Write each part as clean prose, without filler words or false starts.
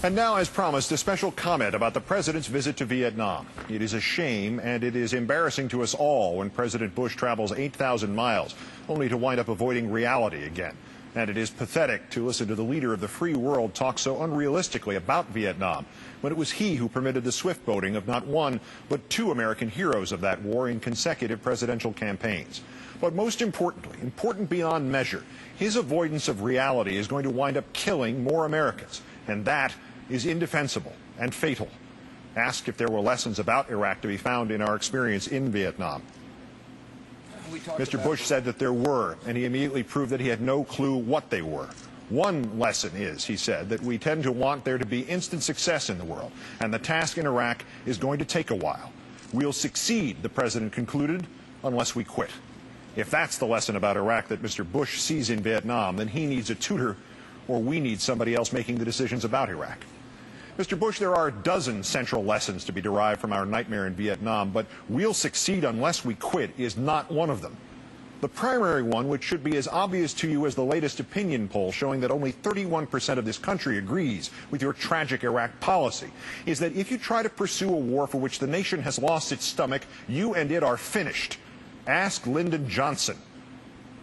And now, as promised, a special comment about the president's visit to Vietnam. It is a shame and it is embarrassing to us all when President Bush travels 8,000 miles only to wind up avoiding reality again. And it is pathetic to listen to the leader of the free world talk so unrealistically about Vietnam when it was he who permitted the swift boating of not one but two American heroes of that war in consecutive presidential campaigns. But most importantly, important beyond measure, his avoidance of reality is going to wind up killing more Americans. And that is indefensible and fatal. Asked if there were lessons about Iraq to be found in our experience in Vietnam. Mr. Bush said that there were, and he immediately proved that he had no clue what they were. One lesson is, he said, that we tend to want there to be instant success in the world, and the task in Iraq is going to take a while. We'll succeed, the president concluded, unless we quit. If that's the lesson about Iraq that Mr. Bush sees in Vietnam, then he needs a tutor, or we need somebody else making the decisions about Iraq. Mr. Bush, there are a dozen central lessons to be derived from our nightmare in Vietnam, but we'll succeed unless we quit is not one of them. The primary one, which should be as obvious to you as the latest opinion poll showing that only 31% of this country agrees with your tragic Iraq policy, is that if you try to pursue a war for which the nation has lost its stomach, you and it are finished. Ask Lyndon Johnson.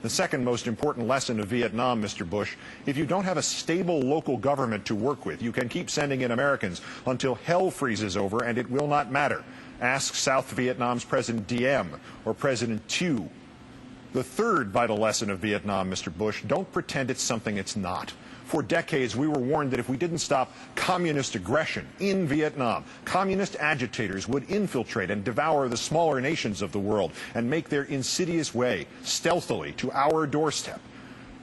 The second most important lesson of Vietnam, Mr. Bush, if you don't have a stable local government to work with, you can keep sending in Americans until hell freezes over and it will not matter. Ask South Vietnam's President Diem or President Thieu. The third vital lesson of Vietnam, Mr. Bush, don't pretend it's something it's not. For decades, we were warned that if we didn't stop communist aggression in Vietnam, communist agitators would infiltrate and devour the smaller nations of the world and make their insidious way stealthily to our doorstep.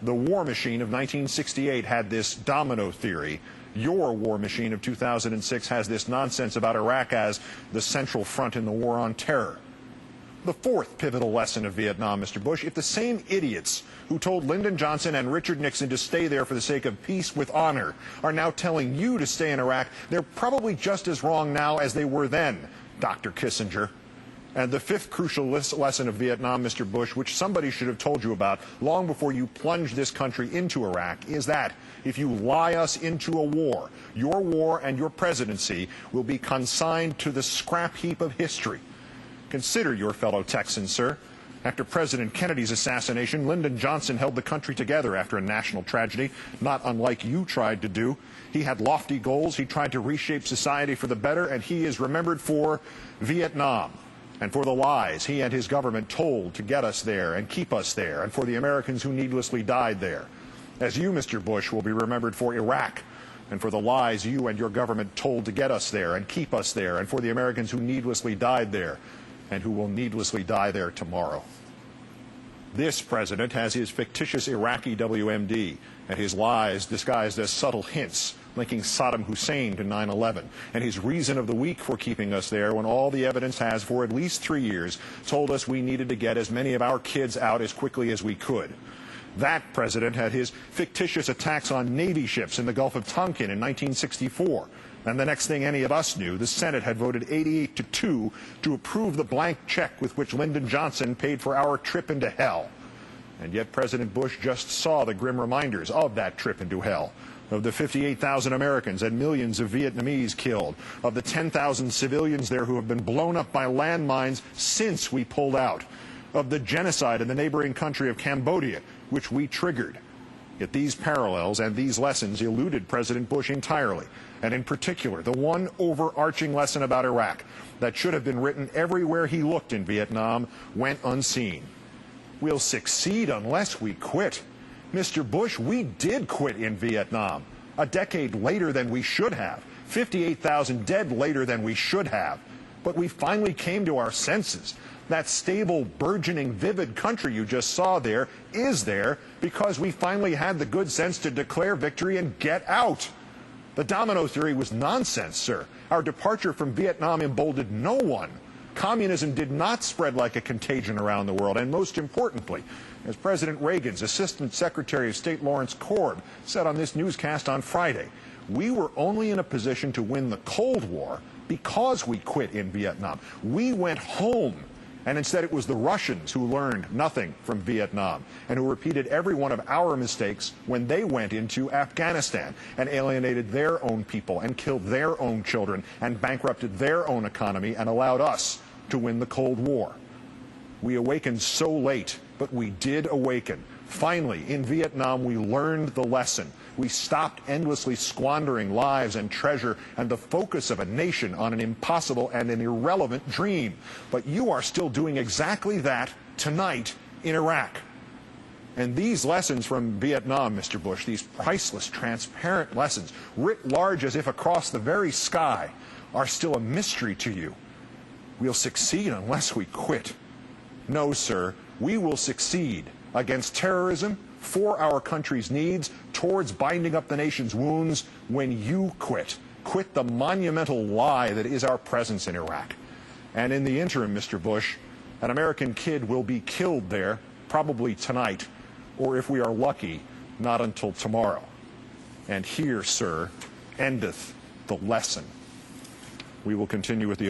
The war machine of 1968 had this domino theory. Your war machine of 2006 has this nonsense about Iraq as the central front in the war on terror. The fourth pivotal lesson of Vietnam, Mr. Bush, if the same idiots who told Lyndon Johnson and Richard Nixon to stay there for the sake of peace with honor are now telling you to stay in Iraq, they're probably just as wrong now as they were then, Dr. Kissinger. And the fifth crucial lesson of Vietnam, Mr. Bush, which somebody should have told you about long before you plunged this country into Iraq, is that if you lie us into a war, your war and your presidency will be consigned to the scrap heap of history. Consider your fellow Texans, sir. After President Kennedy's assassination, Lyndon Johnson held the country together after a national tragedy, not unlike you tried to do. He had lofty goals. He tried to reshape society for the better, and he is remembered for Vietnam and for the lies he and his government told to get us there and keep us there, and for the Americans who needlessly died there. As you, Mr. Bush, will be remembered for Iraq and for the lies you and your government told to get us there and keep us there, and for the Americans who needlessly died there and who will needlessly die there tomorrow. This president has his fictitious Iraqi WMD and his lies disguised as subtle hints linking Saddam Hussein to 9/11, and his reason of the week for keeping us there when all the evidence has for at least 3 years told us we needed to get as many of our kids out as quickly as we could. That president had his fictitious attacks on Navy ships in the Gulf of Tonkin in 1964. And the next thing any of us knew, the Senate had voted 88-2 to approve the blank check with which Lyndon Johnson paid for our trip into hell. And yet President Bush just saw the grim reminders of that trip into hell, of the 58,000 Americans and millions of Vietnamese killed, of the 10,000 civilians there who have been blown up by landmines since we pulled out, of the genocide in the neighboring country of Cambodia, which we triggered. Yet these parallels and these lessons eluded President Bush entirely, and in particular, the one overarching lesson about Iraq that should have been written everywhere he looked in Vietnam went unseen. We'll succeed unless we quit. Mr. Bush, we did quit in Vietnam, a decade later than we should have, 58,000 dead later than we should have. But we finally came to our senses. That stable, burgeoning, vivid country you just saw there is there because we finally had the good sense to declare victory and get out. The domino theory was nonsense, sir. Our departure from Vietnam emboldened no one. Communism did not spread like a contagion around the world. And most importantly, as President Reagan's Assistant Secretary of State Lawrence Korb said on this newscast on Friday, we were only in a position to win the Cold War because we quit in Vietnam. We went home And instead it was the Russians who learned nothing from Vietnam and who repeated every one of our mistakes when they went into Afghanistan and alienated their own people and killed their own children and bankrupted their own economy and allowed us to win the Cold War. We awakened so late, but we did awaken. Finally, in Vietnam, we learned the lesson. We stopped endlessly squandering lives and treasure and the focus of a nation on an impossible and an irrelevant dream. But you are still doing exactly that tonight in Iraq. And these lessons from Vietnam, Mr. Bush, these priceless, transparent lessons, writ large as if across the very sky, are still a mystery to you. We'll succeed unless we quit. No, sir, we will succeed against terrorism, for our country's needs, towards binding up the nation's wounds, when you quit. Quit the monumental lie that is our presence in Iraq. And in the interim, Mr. Bush, an American kid will be killed there, probably tonight, or if we are lucky, not until tomorrow. And here, sir, endeth the lesson. We will continue with the